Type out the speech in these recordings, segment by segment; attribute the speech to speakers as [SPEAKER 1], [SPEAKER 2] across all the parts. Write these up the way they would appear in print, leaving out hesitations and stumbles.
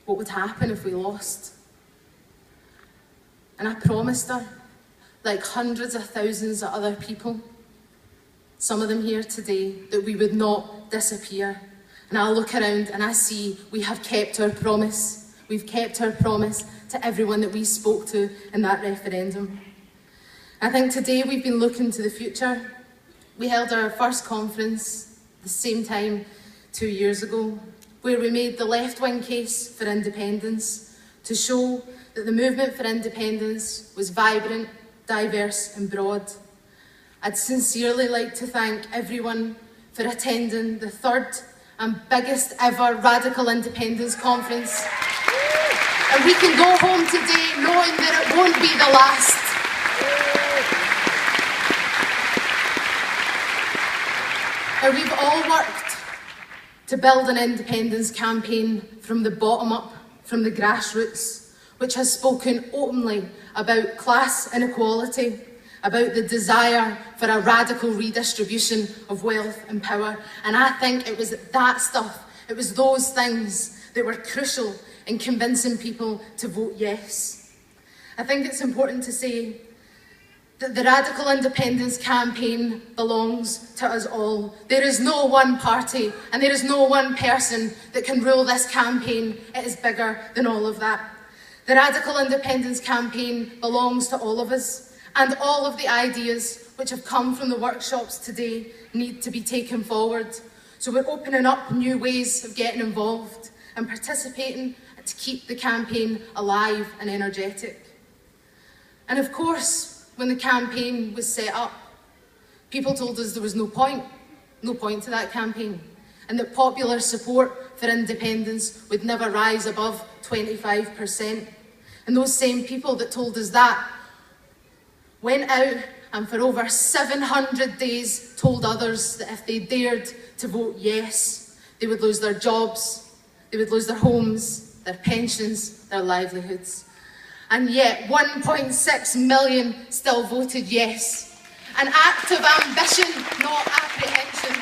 [SPEAKER 1] what would happen if we lost. And I promised her, like hundreds of thousands of other people, some of them here today, that we would not disappear. And I look around and I see we have kept our promise. We've kept our promise to everyone that we spoke to in that referendum. I think today we've been looking to the future. We held our first conference the same time 2 years ago, where we made the left-wing case for independence to show that the movement for independence was vibrant, diverse and broad. I'd sincerely like to thank everyone for attending the third and biggest ever radical independence conference. And we can go home today knowing that it won't be the last. Now, we've all worked to build an independence campaign from the bottom up, from the grassroots, which has spoken openly about class inequality, about the desire for a radical redistribution of wealth and power. And I think it was that stuff, it was those things that were crucial in convincing people to vote yes. I think it's important to say that the radical independence campaign belongs to us all. There is no one party and there is no one person that can rule this campaign. It is bigger than all of that. The radical independence campaign belongs to all of us, and all of the ideas which have come from the workshops today need to be taken forward. So we're opening up new ways of getting involved and participating to keep the campaign alive and energetic. And of course, when the campaign was set up, people told us there was no point to that campaign, and that popular support for independence would never rise above 25%. And those same people that told us that went out and for over 700 days told others that if they dared to vote yes, they would lose their jobs, they would lose their homes, their pensions, their livelihoods. And yet 1.6 million still voted yes. An act of ambition, not apprehension.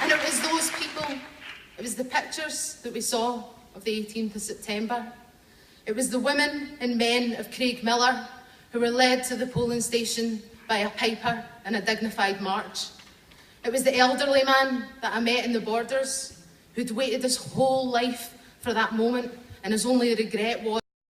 [SPEAKER 1] And it was those people, it was the pictures that we saw of the 18th of September. It was the women and men of Craigmillar who were led to the polling station by a piper in a dignified march. It was the elderly man that I met in the Borders who'd waited his whole life for that moment, and his only regret was